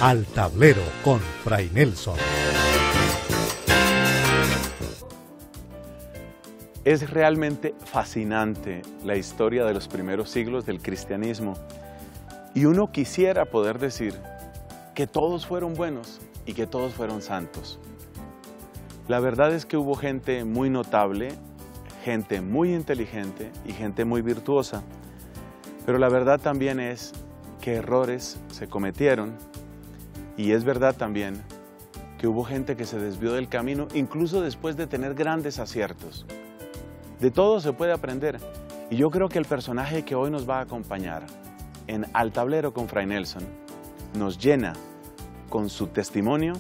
Al Tablero con Fray Nelson. Es realmente fascinante la historia de los primeros siglos del cristianismo y uno quisiera poder decir que todos fueron buenos y que todos fueron santos. La verdad es que hubo gente muy notable, gente muy inteligente y gente muy virtuosa, pero la verdad también es que errores se cometieron y es verdad también que hubo gente que se desvió del camino incluso después de tener grandes aciertos. De todo se puede aprender y yo creo que el personaje que hoy nos va a acompañar en Al Tablero con Fray Nelson nos llena con su testimonio,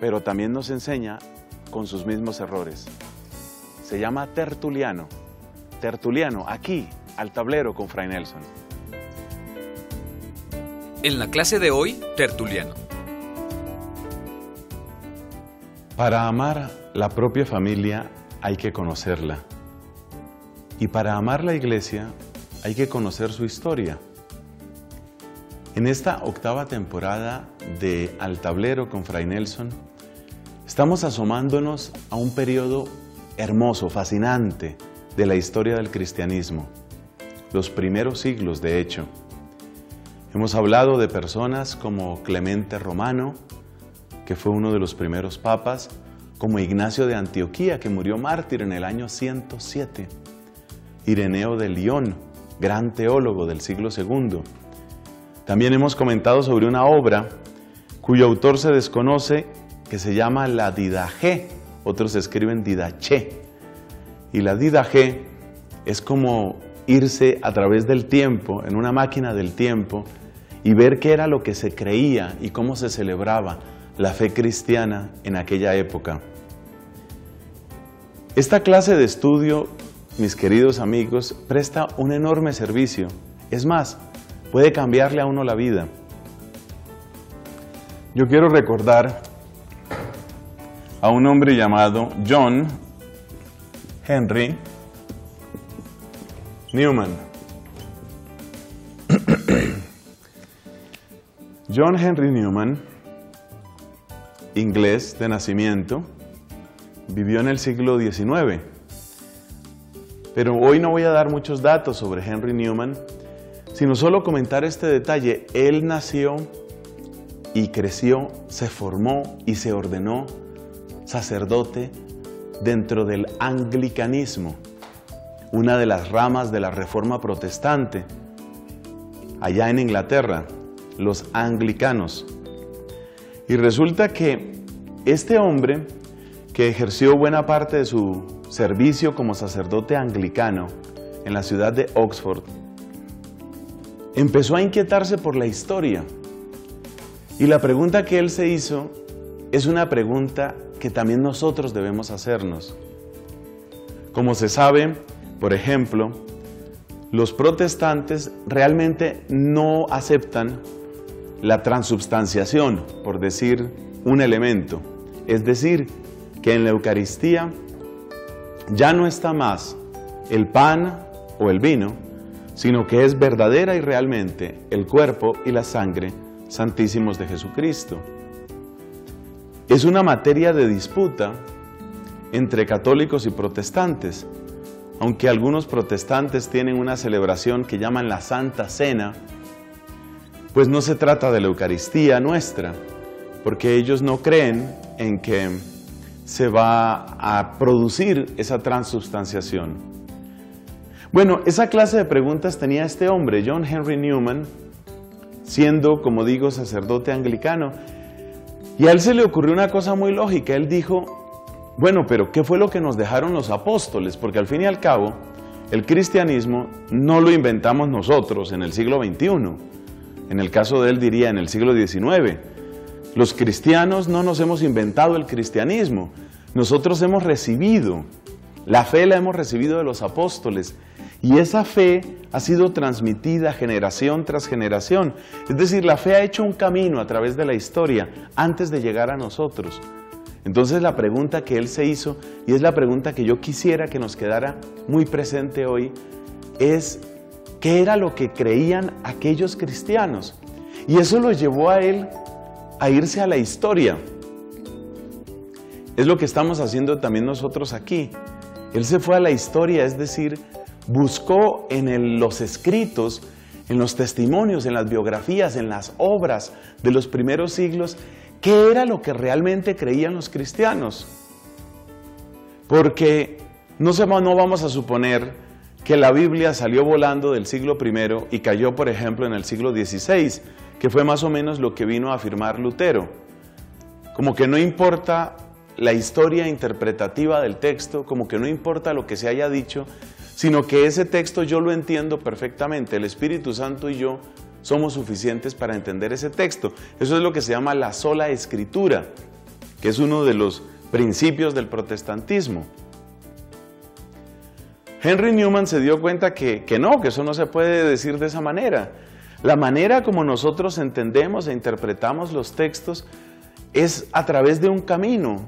pero también nos enseña con sus mismos errores. Se llama Tertuliano. Tertuliano, aquí, Al Tablero con Fray Nelson. En la clase de hoy, Tertuliano. Para amar la propia familia hay que conocerla. Y para amar la iglesia hay que conocer su historia. En esta octava temporada de Al Tablero con Fray Nelson, estamos asomándonos a un periodo hermoso, fascinante de la historia del cristianismo. Los primeros siglos, de hecho. Hemos hablado de personas como Clemente Romano, que fue uno de los primeros papas, como Ignacio de Antioquía, que murió mártir en el año 107. Ireneo de Lyon, gran teólogo del siglo II. También hemos comentado sobre una obra cuyo autor se desconoce, que se llama la Didaché, otros escriben Didaché. Y la Didaché es como irse a través del tiempo, en una máquina del tiempo, y ver qué era lo que se creía y cómo se celebraba la fe cristiana en aquella época. Esta clase de estudio, mis queridos amigos, presta un enorme servicio. Es más, puede cambiarle a uno la vida. Yo quiero recordar a un hombre llamado John Henry Newman. John Henry Newman, inglés de nacimiento, vivió en el siglo XIX. Pero hoy no voy a dar muchos datos sobre Henry Newman, sino solo comentar este detalle. Él nació y creció, se formó y se ordenó sacerdote dentro del anglicanismo, una de las ramas de la Reforma Protestante, allá en Inglaterra, los anglicanos. Y resulta que este hombre, que ejerció buena parte de su servicio como sacerdote anglicano en la ciudad de Oxford, empezó a inquietarse por la historia. Y la pregunta que él se hizo es una pregunta que también nosotros debemos hacernos. Como se sabe, por ejemplo, los protestantes realmente no aceptan la transubstanciación, por decir un elemento. Es decir, que en la Eucaristía ya no está más el pan o el vino, sino que es verdadera y realmente el cuerpo y la sangre santísimos de Jesucristo. Es una materia de disputa entre católicos y protestantes, aunque algunos protestantes tienen una celebración que llaman la Santa Cena, pues no se trata de la Eucaristía nuestra, porque ellos no creen en que se va a producir esa transubstanciación. Bueno, esa clase de preguntas tenía este hombre, John Henry Newman, siendo, como digo, sacerdote anglicano, y a él se le ocurrió una cosa muy lógica. Él dijo, bueno, pero ¿qué fue lo que nos dejaron los apóstoles? Porque al fin y al cabo, el cristianismo no lo inventamos nosotros en el siglo XXI. En el caso de él diría en el siglo XIX. Los cristianos no nos hemos inventado el cristianismo. Nosotros hemos recibido, la fe la hemos recibido de los apóstoles. Y esa fe ha sido transmitida generación tras generación. Es decir, la fe ha hecho un camino a través de la historia antes de llegar a nosotros. Entonces la pregunta que él se hizo, y es la pregunta que yo quisiera que nos quedara muy presente hoy, es ¿qué era lo que creían aquellos cristianos? Y eso lo llevó a él a irse a la historia. Es lo que estamos haciendo también nosotros aquí. Él se fue a la historia, es decir, buscó en los escritos, en los testimonios, en las biografías, en las obras de los primeros siglos, qué era lo que realmente creían los cristianos. Porque no vamos a suponer que la Biblia salió volando del siglo I y cayó, por ejemplo, en el siglo XVI, que fue más o menos lo que vino a afirmar Lutero. Como que no importa la historia interpretativa del texto, como que no importa lo que se haya dicho, sino que ese texto yo lo entiendo perfectamente. El Espíritu Santo y yo somos suficientes para entender ese texto. Eso es lo que se llama la sola escritura, que es uno de los principios del protestantismo. Henry Newman se dio cuenta que eso no se puede decir de esa manera. La manera como nosotros entendemos e interpretamos los textos es a través de un camino.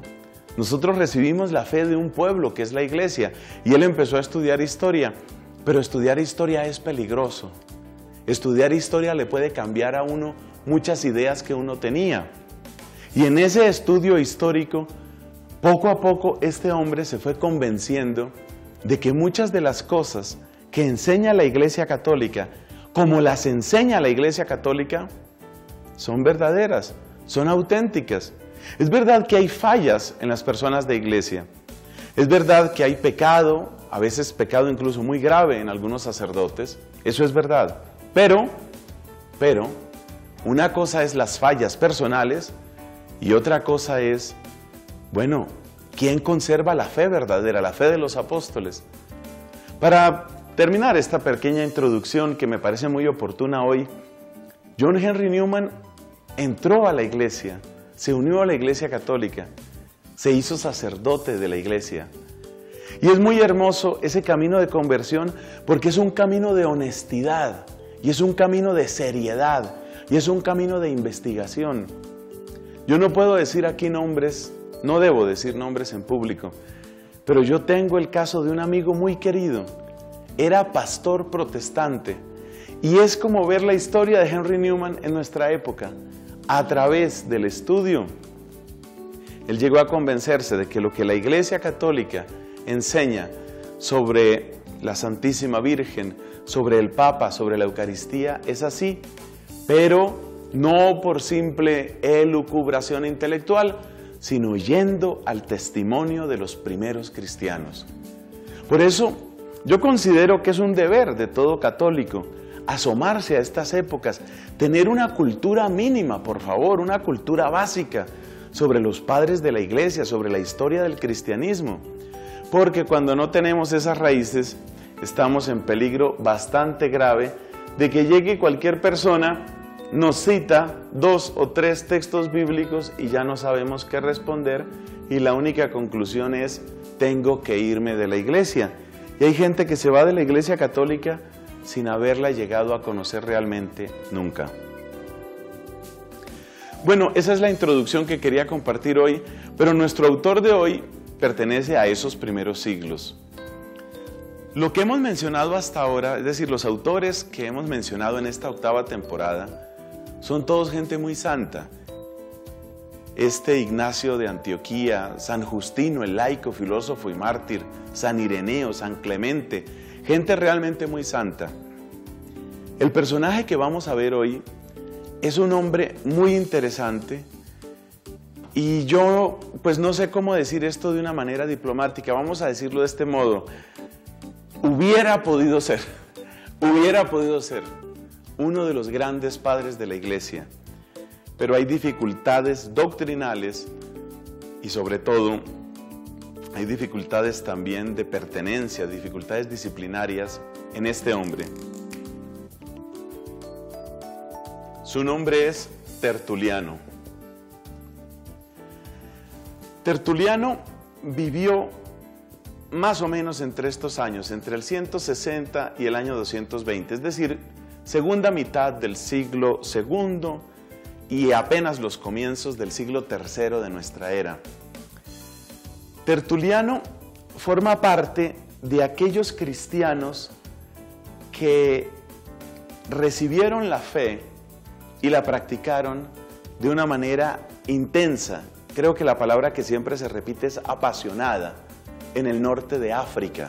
Nosotros recibimos la fe de un pueblo que es la iglesia, y él empezó a estudiar historia, pero estudiar historia es peligroso. Estudiar historia le puede cambiar a uno muchas ideas que uno tenía. Y en ese estudio histórico, poco a poco este hombre se fue convenciendo de que muchas de las cosas que enseña la Iglesia Católica, como las enseña la Iglesia Católica, son verdaderas, son auténticas. Es verdad que hay fallas en las personas de iglesia. Es verdad que hay pecado, a veces pecado incluso muy grave en algunos sacerdotes. Eso es verdad. Pero, una cosa es las fallas personales y otra cosa es, bueno, ¿quién conserva la fe verdadera, la fe de los apóstoles? Para terminar esta pequeña introducción que me parece muy oportuna hoy, John Henry Newman entró a la iglesia, se unió a la Iglesia Católica, se hizo sacerdote de la iglesia. Y es muy hermoso ese camino de conversión porque es un camino de honestidad, y es un camino de seriedad, y es un camino de investigación. Yo no puedo decir aquí nombres, no debo decir nombres en público, pero yo tengo el caso de un amigo muy querido. Era pastor protestante, y es como ver la historia de Henry Newman en nuestra época. A través del estudio, él llegó a convencerse de que lo que la Iglesia Católica enseña sobre la Santísima Virgen, sobre el Papa, sobre la Eucaristía, es así, pero no por simple elucubración intelectual, sino yendo al testimonio de los primeros cristianos. Por eso, yo considero que es un deber de todo católico asomarse a estas épocas, tener una cultura mínima, por favor, una cultura básica sobre los padres de la iglesia, sobre la historia del cristianismo. Porque cuando no tenemos esas raíces, estamos en peligro bastante grave de que llegue cualquier persona, nos cita 2 o 3 textos bíblicos y ya no sabemos qué responder, y la única conclusión es, tengo que irme de la iglesia. Y hay gente que se va de la Iglesia Católica sin haberla llegado a conocer realmente nunca. Bueno, esa es la introducción que quería compartir hoy, pero nuestro autor de hoy pertenece a esos primeros siglos. Lo que hemos mencionado hasta ahora, es decir, los autores que hemos mencionado en esta 8ª temporada, son todos gente muy santa. Ignacio de Antioquía, San Justino, el laico, filósofo y mártir, San Ireneo, San Clemente, gente realmente muy santa. El personaje que vamos a ver hoy es un hombre muy interesante y yo pues no sé cómo decir esto de una manera diplomática, vamos a decirlo de este modo. Hubiera podido ser uno de los grandes padres de la iglesia, pero hay dificultades doctrinales y sobre todo hay dificultades también de pertenencia, dificultades disciplinarias en este hombre. Su nombre es Tertuliano. Tertuliano vivió más o menos entre estos años, entre el 160 y el año 220, es decir, segunda mitad del siglo II y apenas los comienzos del siglo III de nuestra era. Tertuliano forma parte de aquellos cristianos que recibieron la fe y la practicaron de una manera intensa. Creo que la palabra que siempre se repite es apasionada, en el norte de África.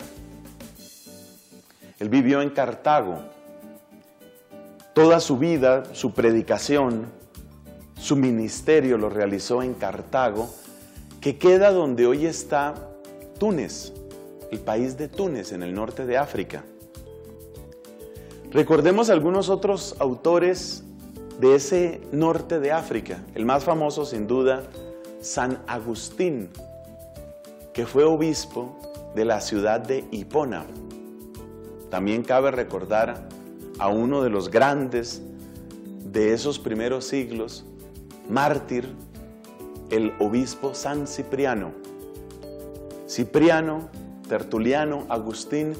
Él vivió en Cartago. Toda su vida, su predicación, su ministerio lo realizó en Cartago, que queda donde hoy está Túnez, el país de Túnez, en el norte de África. Recordemos algunos otros autores de ese norte de África. El más famoso, sin duda, San Agustín, que fue obispo de la ciudad de Hipona. También cabe recordar a uno de los grandes de esos primeros siglos, mártir, el obispo San Cipriano. Cipriano, Tertuliano, Agustín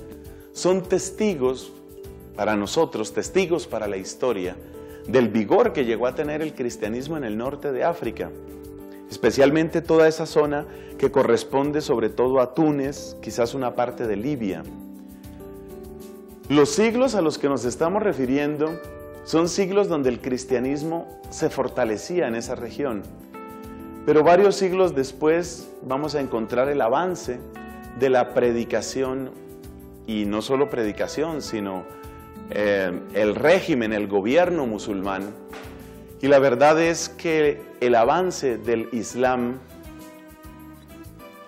son testigos para nosotros, testigos para la historia del vigor que llegó a tener el cristianismo en el norte de África, especialmente toda esa zona que corresponde sobre todo a Túnez, quizás una parte de Libia. Los siglos a los que nos estamos refiriendo son siglos donde el cristianismo se fortalecía en esa región, pero varios siglos después vamos a encontrar el avance de la predicación, y no solo predicación, sino el régimen, el gobierno musulmán. Y la verdad es que el avance del Islam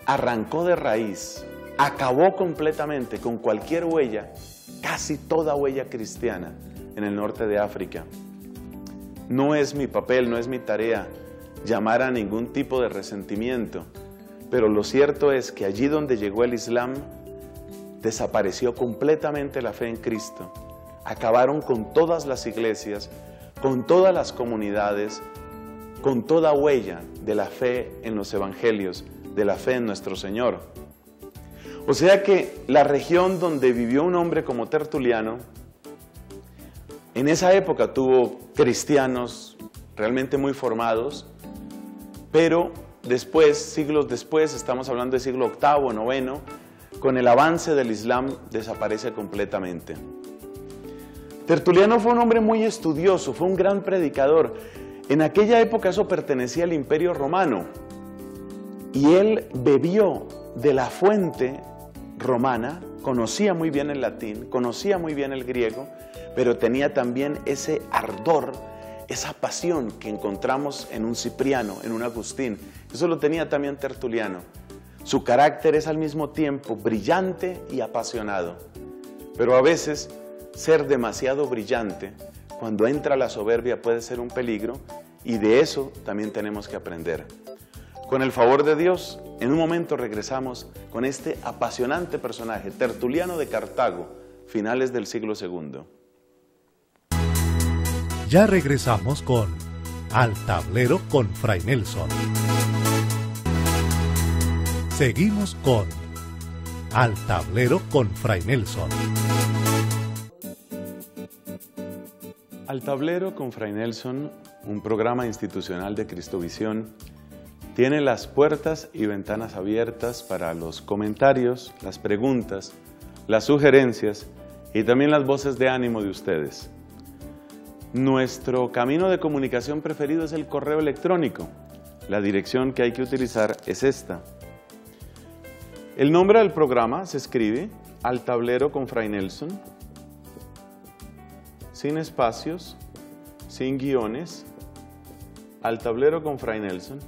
arrancó de raíz, acabó completamente con cualquier huella, casi toda huella cristiana en el norte de África. No es mi papel, no es mi tarea llamar a ningún tipo de resentimiento, pero lo cierto es que allí donde llegó el Islam, desapareció completamente la fe en Cristo. Acabaron con todas las iglesias, con todas las comunidades, con toda huella de la fe en los evangelios, de la fe en nuestro Señor. O sea que la región donde vivió un hombre como Tertuliano, en esa época tuvo cristianos realmente muy formados, pero después, siglos después, estamos hablando del siglo VIII, IX, con el avance del Islam desaparece completamente. Tertuliano fue un hombre muy estudioso, fue un gran predicador. En aquella época eso pertenecía al Imperio Romano y él bebió de la fuente romana, conocía muy bien el latín, conocía muy bien el griego, pero tenía también ese ardor, esa pasión que encontramos en un Cipriano, en un Agustín. Eso lo tenía también Tertuliano. Su carácter es al mismo tiempo brillante y apasionado, pero a veces ser demasiado brillante, cuando entra la soberbia, puede ser un peligro, y de eso también tenemos que aprender. Con el favor de Dios, en un momento regresamos con este apasionante personaje, Tertuliano de Cartago, finales del siglo II. Ya regresamos con Al Tablero con Fray Nelson. Seguimos con Al Tablero con Fray Nelson. Al Tablero con Fray Nelson, un programa institucional de Cristovisión, tiene las puertas y ventanas abiertas para los comentarios, las preguntas, las sugerencias y también las voces de ánimo de ustedes. Nuestro camino de comunicación preferido es el correo electrónico. La dirección que hay que utilizar es esta. El nombre del programa se escribe Al Tablero con Fray Nelson, sin espacios, sin guiones, Al Tablero con Fray Nelson,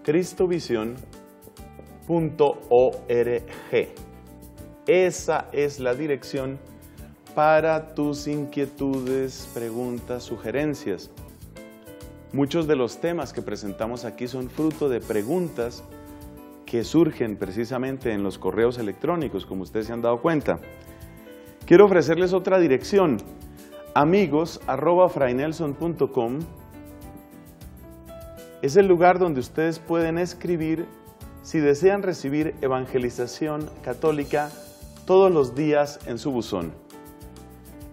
@cristovision.org. Esa es la dirección para tus inquietudes, preguntas, sugerencias. Muchos de los temas que presentamos aquí son fruto de preguntas que surgen precisamente en los correos electrónicos, como ustedes se han dado cuenta. Quiero ofrecerles otra dirección, amigos@fraynelson.com. Es el lugar donde ustedes pueden escribir si desean recibir evangelización católica todos los días en su buzón.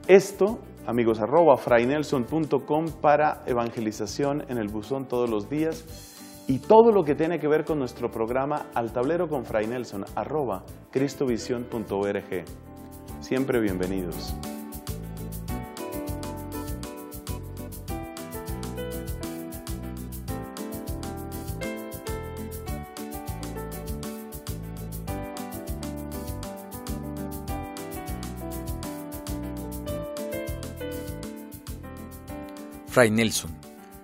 Esto, amigos@fraynelson.com, para evangelización en el buzón todos los días, y todo lo que tiene que ver con nuestro programa Al Tablero con Fray Nelson, @cristovision.org. Siempre bienvenidos. Fray Nelson,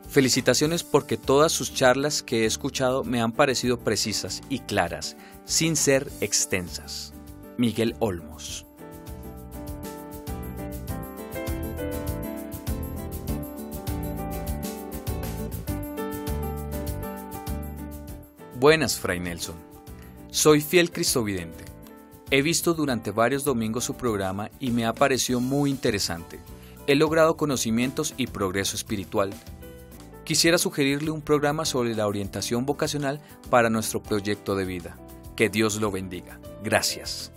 felicitaciones porque todas sus charlas que he escuchado me han parecido precisas y claras, sin ser extensas. Miguel Olmos. Buenas, Fray Nelson. Soy fiel cristovidente. He visto durante varios domingos su programa y me ha parecido muy interesante. He logrado conocimientos y progreso espiritual. Quisiera sugerirle un programa sobre la orientación vocacional para nuestro proyecto de vida. Que Dios lo bendiga. Gracias.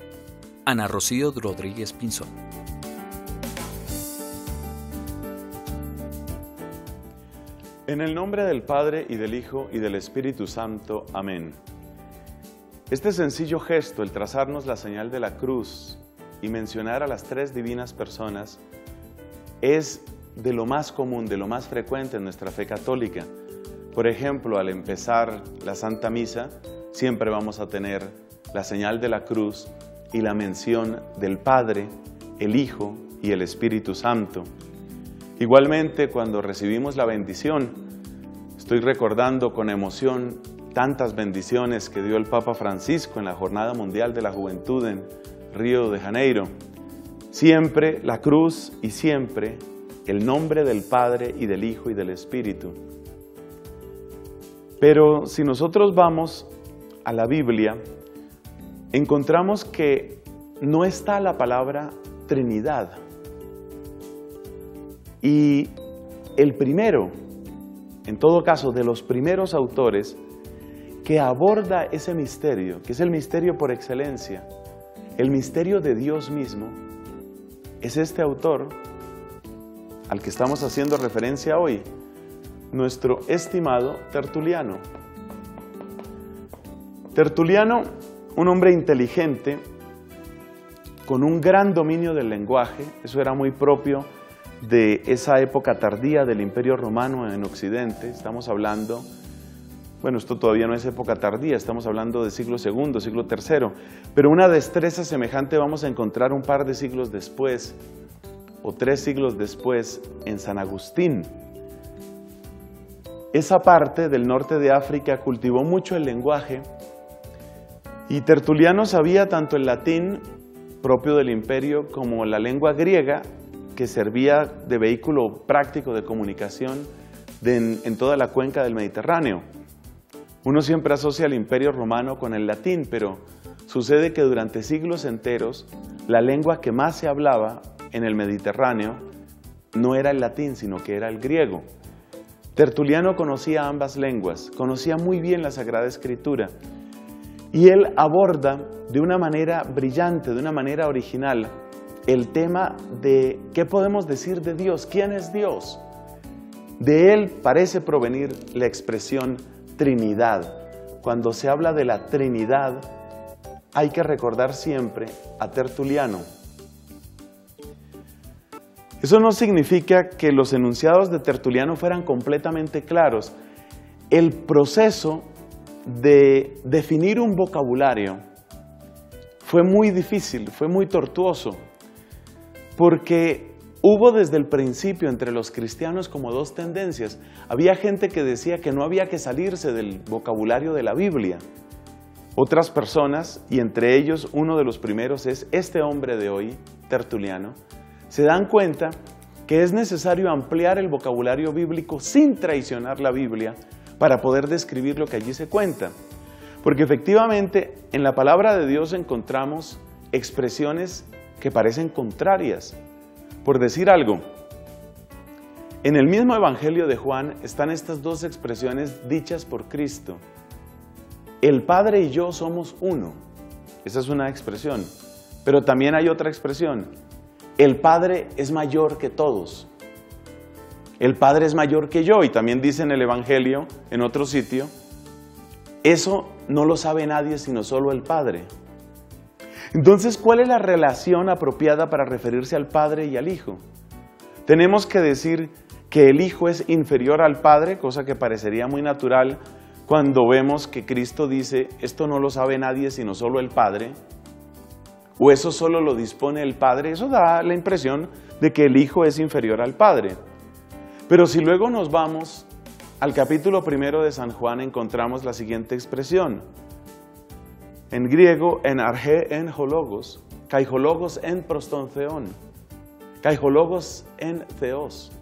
Ana Rocío Rodríguez Pinzón. En el nombre del Padre, y del Hijo, y del Espíritu Santo. Amén. Este sencillo gesto, el trazarnos la señal de la cruz y mencionar a las tres divinas personas, es de lo más común, de lo más frecuente en nuestra fe católica. Por ejemplo, al empezar la Santa Misa, siempre vamos a tener la señal de la cruz y la mención del Padre, el Hijo y el Espíritu Santo. Igualmente, cuando recibimos la bendición, estoy recordando con emoción tantas bendiciones que dio el Papa Francisco en la Jornada Mundial de la Juventud en Río de Janeiro. Siempre la cruz y siempre el nombre del Padre y del Hijo y del Espíritu. Pero si nosotros vamos a la Biblia, encontramos que no está la palabra Trinidad. Y el primero, en todo caso, de los primeros autores que aborda ese misterio, que es el misterio por excelencia, el misterio de Dios mismo, es este autor al que estamos haciendo referencia hoy, nuestro estimado Tertuliano. Tertuliano, un hombre inteligente, con un gran dominio del lenguaje, eso era muy propio de esa época tardía del Imperio Romano en Occidente. Estamos hablando, bueno, esto todavía no es época tardía, estamos hablando de siglo II, siglo III, pero una destreza semejante vamos a encontrar un par de siglos después, o 3 siglos después, en San Agustín. Esa parte del norte de África cultivó mucho el lenguaje, y Tertuliano sabía tanto el latín propio del imperio como la lengua griega, que servía de vehículo práctico de comunicación en toda la cuenca del Mediterráneo. Uno siempre asocia al Imperio Romano con el latín, pero sucede que durante siglos enteros la lengua que más se hablaba en el Mediterráneo no era el latín, sino que era el griego. Tertuliano conocía ambas lenguas, conocía muy bien la Sagrada Escritura, y él aborda de una manera brillante, de una manera original, el tema de qué podemos decir de Dios, quién es Dios. De él parece provenir la expresión Trinidad. Cuando se habla de la Trinidad, hay que recordar siempre a Tertuliano. Eso no significa que los enunciados de Tertuliano fueran completamente claros. El proceso de definir un vocabulario fue muy difícil, fue muy tortuoso, porque hubo desde el principio entre los cristianos como dos tendencias. Había gente que decía que no había que salirse del vocabulario de la Biblia. Otras personas, y entre ellos uno de los primeros es este hombre de hoy, Tertuliano, se dan cuenta que es necesario ampliar el vocabulario bíblico sin traicionar la Biblia para poder describir lo que allí se cuenta. Porque efectivamente en la palabra de Dios encontramos expresiones que parecen contrarias. Por decir algo, en el mismo Evangelio de Juan están estas dos expresiones dichas por Cristo. El Padre y yo somos uno. Esa es una expresión. Pero también hay otra expresión. El Padre es mayor que todos. El Padre es mayor que yo. Y también dice en el Evangelio, en otro sitio, eso no lo sabe nadie sino solo el Padre. Entonces, ¿cuál es la relación apropiada para referirse al Padre y al Hijo? Tenemos que decir que el Hijo es inferior al Padre, cosa que parecería muy natural cuando vemos que Cristo dice, esto no lo sabe nadie sino solo el Padre, o eso solo lo dispone el Padre. Eso da la impresión de que el Hijo es inferior al Padre. Pero si luego nos vamos al capítulo 1 de San Juan, encontramos la siguiente expresión. En griego, en arge en hologos, kai hologos en proston theon, kai hologos en theos.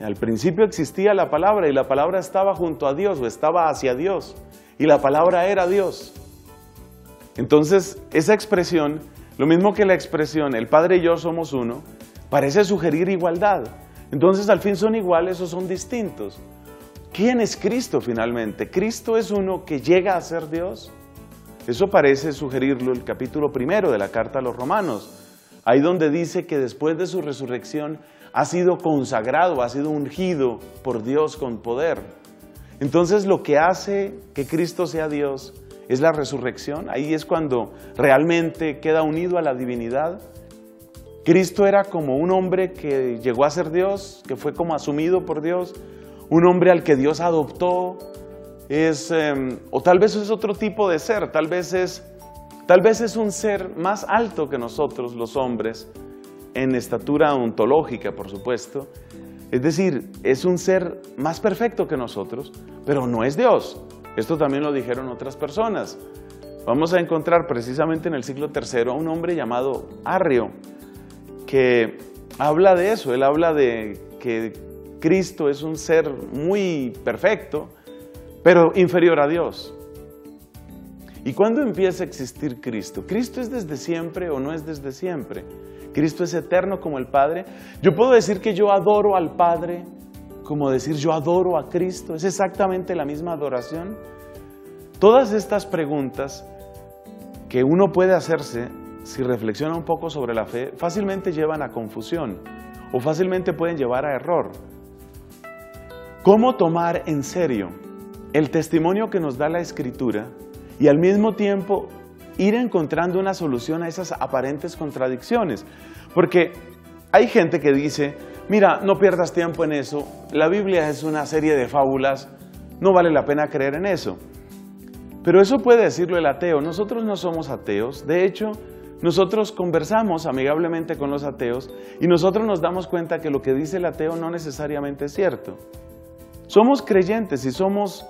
Al principio existía la palabra y la palabra estaba junto a Dios o estaba hacia Dios y la palabra era Dios. Entonces, esa expresión, lo mismo que la expresión el Padre y yo somos uno, parece sugerir igualdad. Entonces, al fin son iguales o son distintos. ¿Quién es Cristo finalmente? ¿Cristo es uno que llega a ser Dios? Eso parece sugerirlo el capítulo 1 de la carta a los Romanos, ahí donde dice que después de su resurrección ha sido consagrado, ha sido ungido por Dios con poder. Entonces lo que hace que Cristo sea Dios es la resurrección. Ahí es cuando realmente queda unido a la divinidad. Cristo era como un hombre que llegó a ser Dios, que fue como asumido por Dios, un hombre al que Dios adoptó, o tal vez es otro tipo de ser, tal vez es un ser más alto que nosotros los hombres, en estatura ontológica, por supuesto. Es decir, es un ser más perfecto que nosotros, pero no es Dios. Esto también lo dijeron otras personas. Vamos a encontrar precisamente en el siglo III a un hombre llamado Arrio, que habla de eso. Él habla de que Cristo es un ser muy perfecto, pero inferior a Dios. ¿Y cuándo empieza a existir Cristo? ¿Cristo es desde siempre o no es desde siempre? ¿Cristo es eterno como el Padre? Yo puedo decir que yo adoro al Padre como decir yo adoro a Cristo. ¿Es exactamente la misma adoración? Todas estas preguntas que uno puede hacerse si reflexiona un poco sobre la fe, fácilmente llevan a confusión o fácilmente pueden llevar a error. ¿Cómo tomar en serio el testimonio que nos da la Escritura y al mismo tiempo ir encontrando una solución a esas aparentes contradicciones? Porque hay gente que dice, mira, no pierdas tiempo en eso, la Biblia es una serie de fábulas, no vale la pena creer en eso. Pero eso puede decirlo el ateo. Nosotros no somos ateos. De hecho, nosotros conversamos amigablemente con los ateos y nosotros nos damos cuenta que lo que dice el ateo no necesariamente es cierto. Somos creyentes y somos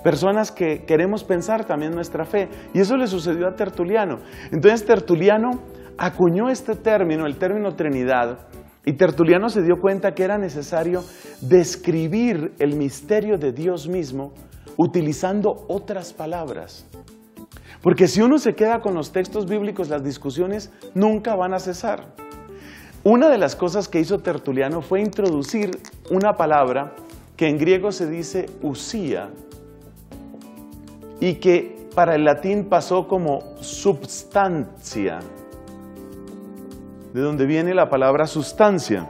personas que queremos pensar también nuestra fe. Y eso le sucedió a Tertuliano. Entonces Tertuliano acuñó este término, el término Trinidad, y Tertuliano se dio cuenta que era necesario describir el misterio de Dios mismo utilizando otras palabras. Porque si uno se queda con los textos bíblicos, las discusiones nunca van a cesar. Una de las cosas que hizo Tertuliano fue introducir una palabra que en griego se dice ousia y que para el latín pasó como substancia, de donde viene la palabra sustancia.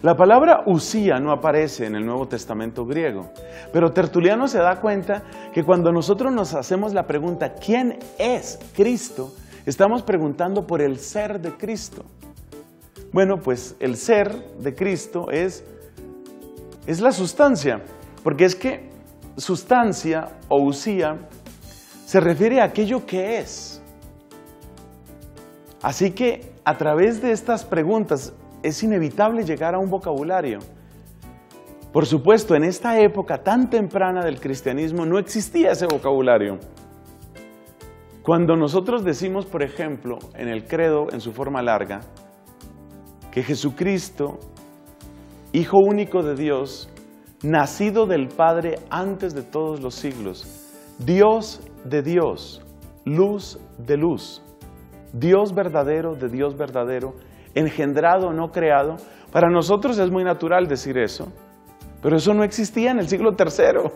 La palabra ousia no aparece en el Nuevo Testamento griego, pero Tertuliano se da cuenta que cuando nosotros nos hacemos la pregunta ¿quién es Cristo?, estamos preguntando por el ser de Cristo. Bueno, pues el ser de Cristo es la sustancia, porque es que sustancia o ousia se refiere a aquello que es. Así que a través de estas preguntas es inevitable llegar a un vocabulario. Por supuesto, en esta época tan temprana del cristianismo no existía ese vocabulario. Cuando nosotros decimos, por ejemplo, en el credo, en su forma larga, que Jesucristo, Hijo único de Dios, nacido del Padre antes de todos los siglos, Dios de Dios, luz de luz, Dios verdadero de Dios verdadero, engendrado, no creado, para nosotros es muy natural decir eso, pero eso no existía en el siglo III,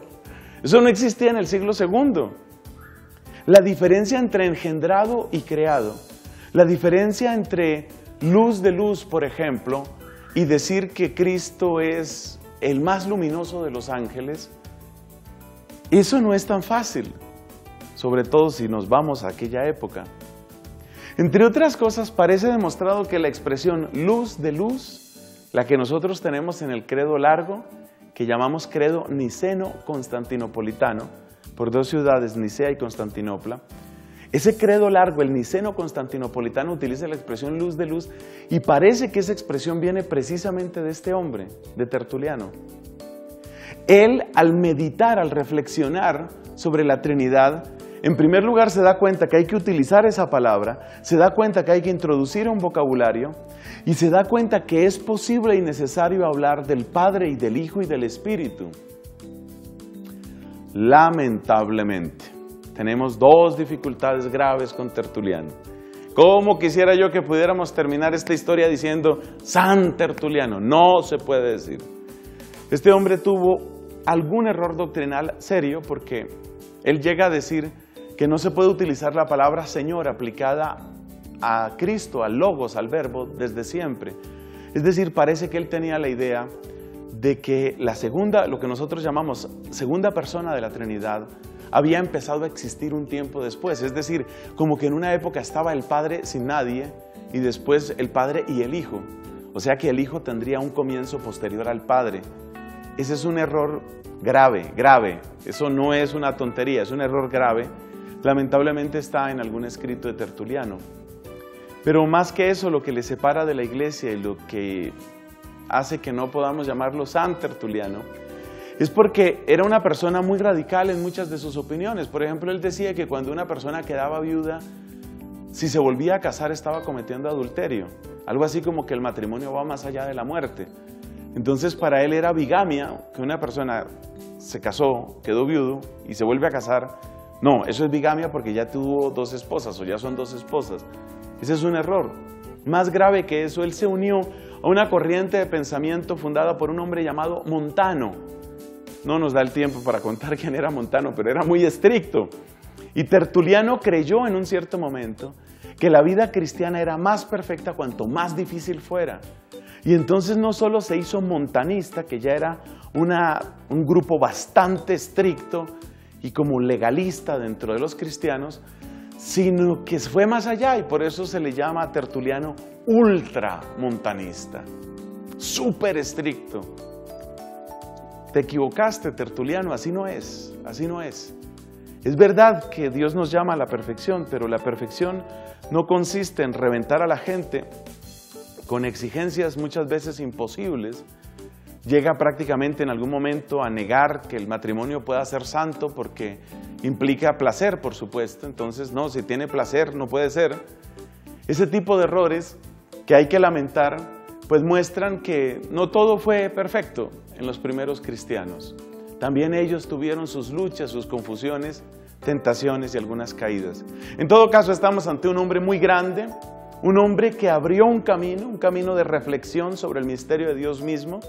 eso no existía en el siglo II. La diferencia entre engendrado y creado, la diferencia entre luz de luz, por ejemplo, y decir que Cristo es el más luminoso de los ángeles, eso no es tan fácil, sobre todo si nos vamos a aquella época. Entre otras cosas, parece demostrado que la expresión luz de luz, la que nosotros tenemos en el credo largo, que llamamos credo niceno-constantinopolitano, por dos ciudades, Nicea y Constantinopla, Ese credo largo, el niceno constantinopolitano, utiliza la expresión luz de luz y parece que esa expresión viene precisamente de este hombre, de Tertuliano. Él, al meditar, al reflexionar sobre la Trinidad, en primer lugar se da cuenta que hay que utilizar esa palabra, se da cuenta que hay que introducir un vocabulario y se da cuenta que es posible y necesario hablar del Padre y del Hijo y del Espíritu. Lamentablemente, tenemos dos dificultades graves con Tertuliano. ¿Cómo quisiera yo que pudiéramos terminar esta historia diciendo San Tertuliano? No se puede decir. Este hombre tuvo algún error doctrinal serio porque él llega a decir que no se puede utilizar la palabra Señor aplicada a Cristo, al Logos, al Verbo, desde siempre. Es decir, parece que él tenía la idea de que la segunda, lo que nosotros llamamos segunda persona de la Trinidad, había empezado a existir un tiempo después. Es decir, como que en una época estaba el Padre sin nadie y después el Padre y el Hijo. O sea que el Hijo tendría un comienzo posterior al Padre. Ese es un error grave, grave. Eso no es una tontería, es un error grave. Lamentablemente está en algún escrito de Tertuliano. Pero más que eso, lo que le separa de la Iglesia y lo que hace que no podamos llamarlo San Tertuliano, es porque era una persona muy radical en muchas de sus opiniones. Por ejemplo, él decía que cuando una persona quedaba viuda, si se volvía a casar estaba cometiendo adulterio. Algo así como que el matrimonio va más allá de la muerte. Entonces para él era bigamia que una persona se casó, quedó viudo y se vuelve a casar. No, eso es bigamia porque ya tuvo dos esposas o ya son dos esposas. Ese es un error. Más grave que eso, él se unió a una corriente de pensamiento fundada por un hombre llamado Montano. No nos da el tiempo para contar quién era Montano, pero era muy estricto. Y Tertuliano creyó en un cierto momento que la vida cristiana era más perfecta cuanto más difícil fuera. Y entonces no solo se hizo montanista, que ya era un grupo bastante estricto y como legalista dentro de los cristianos, sino que fue más allá y por eso se le llama a Tertuliano ultramontanista, súper estricto. Te equivocaste, Tertuliano, así no es, así no es. Es verdad que Dios nos llama a la perfección, pero la perfección no consiste en reventar a la gente con exigencias muchas veces imposibles. Llega prácticamente en algún momento a negar que el matrimonio pueda ser santo porque implica placer, por supuesto. Entonces, no, si tiene placer no puede ser. Ese tipo de errores que hay que lamentar, pues muestran que no todo fue perfecto en los primeros cristianos. También ellos tuvieron sus luchas, sus confusiones, tentaciones y algunas caídas. En todo caso, estamos ante un hombre muy grande, un hombre que abrió un camino de reflexión sobre el misterio de Dios mismo,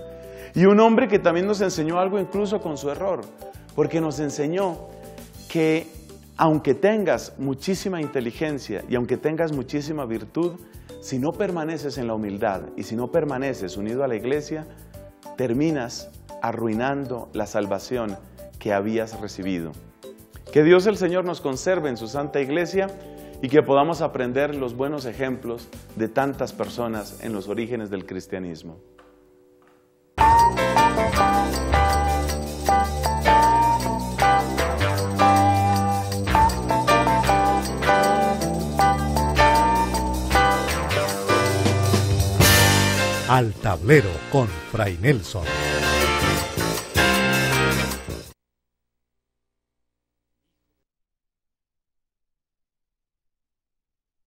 y un hombre que también nos enseñó algo incluso con su error, porque nos enseñó que aunque tengas muchísima inteligencia y aunque tengas muchísima virtud, si no permaneces en la humildad y si no permaneces unido a la Iglesia, terminas arruinando la salvación que habías recibido. Que Dios el Señor nos conserve en su Santa Iglesia y que podamos aprender los buenos ejemplos de tantas personas en los orígenes del cristianismo. Al tablero con Fray Nelson.